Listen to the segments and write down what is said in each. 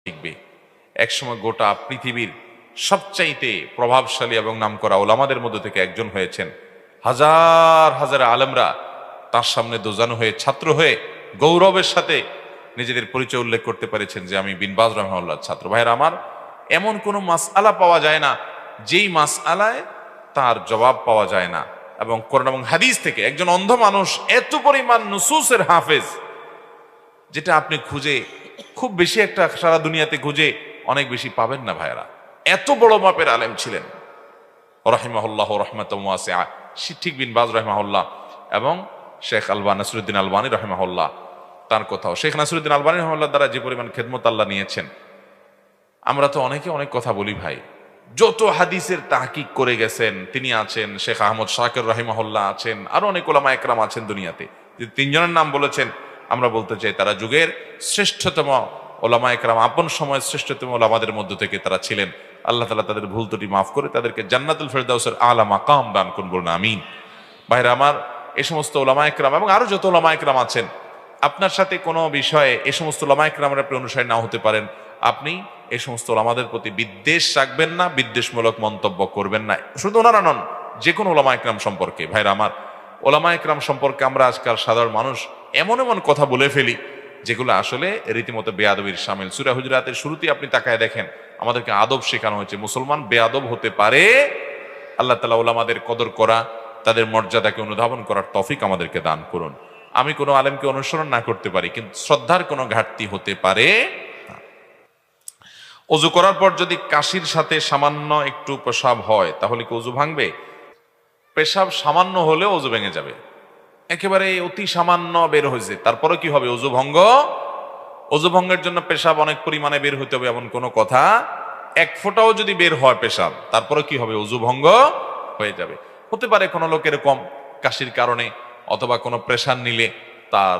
শিখবে। একসময় গোটা পৃথিবীর সবচাইতে প্রভাবশালী এবং নামকরা ওলামাদের মধ্য থেকে একজন হয়েছেন। হাজার হাজার আলেমরা তার সামনে দোজানো হয়ে, ছাত্র হয়ে গৌরবের সাথে নিজেদের পরিচয় উল্লেখ করতে পেরেছেন যে আমি বিন বাজ রাহিমাহুল্লাহর ছাত্র। ভাইয়ের আমার, এমন কোনো মাসআলা পাওয়া যায় না যেই মাসআলায় তার জবাব পাওয়া যায় না। এবং কোরআন এবং হাদিস থেকে একজন অন্ধ মানুষ এত পরিমাণ নুসুসের হাফেজ, যেটা আপনি খুঁজে খুব বেশি একটা সারা দুনিয়াতে খুঁজে অনেক বেশি পাবেন না ভাইয়েরা। এত বড় মাপের আলেম ছিলেন রাহিমাহুল্লাহ রহমাতুম ওয়াসিআ, ঠিক বিন বাজ রাহিমাহুল্লাহ এবং শেখ নাসিরুদ্দিন আলবানী রাহিমাহুল্লাহ। তার কথাও শেখ নাসিরুদ্দিন আলবানী রাহিমাহুল্লাহ দ্বারা যে পরিমাণ খেদমত আল্লাহ নিয়েছেন, আমরা তো অনেকে অনেক কথা বলি ভাই। যত হাদিসের তাহকিক করে গেছেন তিনি আছেন, শেখ আহমদ শাকির রাহিমাহুল্লাহ আছেন, আরো অনেক ওলামা একরাম আছেন দুনিয়াতে। যে তিনজনের নাম বলেছেন, আমরা বলতে চাই তারা যুগের শ্রেষ্ঠতম ওলামা একরাম, আপন সময়ের শ্রেষ্ঠতম ওলামাদের মধ্য থেকে তারা ছিলেন। আল্লাহ তাআলা তাদের ভুল ত্রুটি মাফ করে তাদেরকে জান্নাতুল ফেরদাউসের আলা মাকাম দান করুন, বলুন আমিন। ভাইরা আমার, এই সমস্ত ওলামা একরাম এবং আরো যত ওলামা একরাম আছেন, আপনার সাথে কোনো বিষয়ে এই সমস্ত ওলামা একরামের আপনি অনুসারী নাও হতে পারেন, আপনি এই সমস্ত ওলামাদের প্রতি বিদ্বেষ রাখবেন না, বিদ্বেষমূলক মন্তব্য করবেন না। শুধু ওনারা নন, যে কোনো ওলামা একরাম সম্পর্কে। ভাইরা আমার, ওলামা একরাম সম্পর্কে আমরা আজকাল সাধারণ মানুষ এমন এমন কথা বলে ফেলি যেগুলো আসলে রীতিমতো বেয়াদবির শামিল। সূরা হুজুরাতের শুরুতেই আপনি তাকায় দেখেন, আমাদেরকে আদব শেখানো হয়েছে। মুসলমান বেয়াদব হতে পারে। আল্লাহ তাআলা ওলামাদের কদর করা, তাদের মর্যাদাকে অনুধাবন করার তৌফিক আমাদেরকে দান করুন। আমি কোনো আলেমকে অনুসরণ না করতে পারি, কিন্তু শ্রদ্ধার কোনো ঘাটতি হতে পারে। অজু করার পর যদি কাশির সাথে সামান্য একটু পেশাব হয় তাহলে কি অজু ভাঙবে? পেশাব সামান্য হলে অজু ভেঙে যাবে। একেবারে অতি সামান্য বের হয়েছে, তারপরে কি হবে? অজু ভঙ্গ। অজু ভঙ্গের জন্য পেশাব অনেক পরিমাণে বের হতে হবে এমন কোনো কথা। এক ফোঁটাও যদি বের হয় পেশাব, তারপরে কি হবে? অজু ভঙ্গ হয়ে যাবে। হতে পারে কোনো লোকের কম কাশির কারণে অথবা কোনো প্রেশার নিলে তার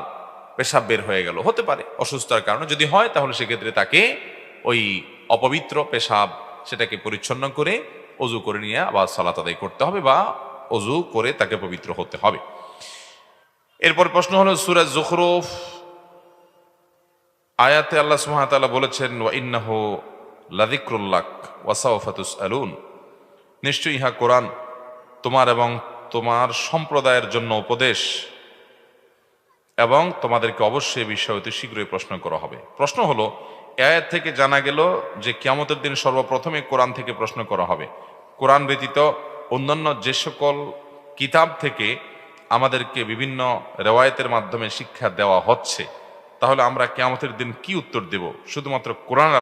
পেশাব বের হয়ে গেল, হতে পারে অসুস্থতার কারণে। যদি হয় তাহলে সেক্ষেত্রে তাকে ওই অপবিত্র পেশাব সেটাকে পরিচ্ছন্ন করে অজু করে নিয়ে আবার সালাত আদায় করতে হবে, বা অজু করে তাকে পবিত্র হতে হবে। এরপর প্রশ্ন হলো, সূরা যুখরুফ আয়াতে আল্লাহ সুবহানাহু ওয়া তাআলা বলেছেন, ওয়া ইন্নাহু লাযিকরুল্লাক ওয়া সাওফা তুসআলুন, নিশ্চয়ই ইহা কোরআন তোমার এবং তোমার সম্প্রদায়ের জন্য উপদেশ, এবং তোমাদেরকে অবশ্যই এই বিষয়ে অতি শীঘ্রই প্রশ্ন করা হবে। প্রশ্ন হলো, এই আয়াত থেকে জানা গেল যে কিয়ামতের দিন সর্বপ্রথমে কোরআন থেকে প্রশ্ন করা হবে। কোরআন ব্যতীত অন্যান্য যে সকল কিতাব থেকে আমাদেরকে বিভিন্ন রেওয়ায়েতের মাধ্যমে শিক্ষা দেওয়া হচ্ছে, তাহলে আমরা কিয়ামতের দিন কি উত্তর দেব? শুধুমাত্র কোরআন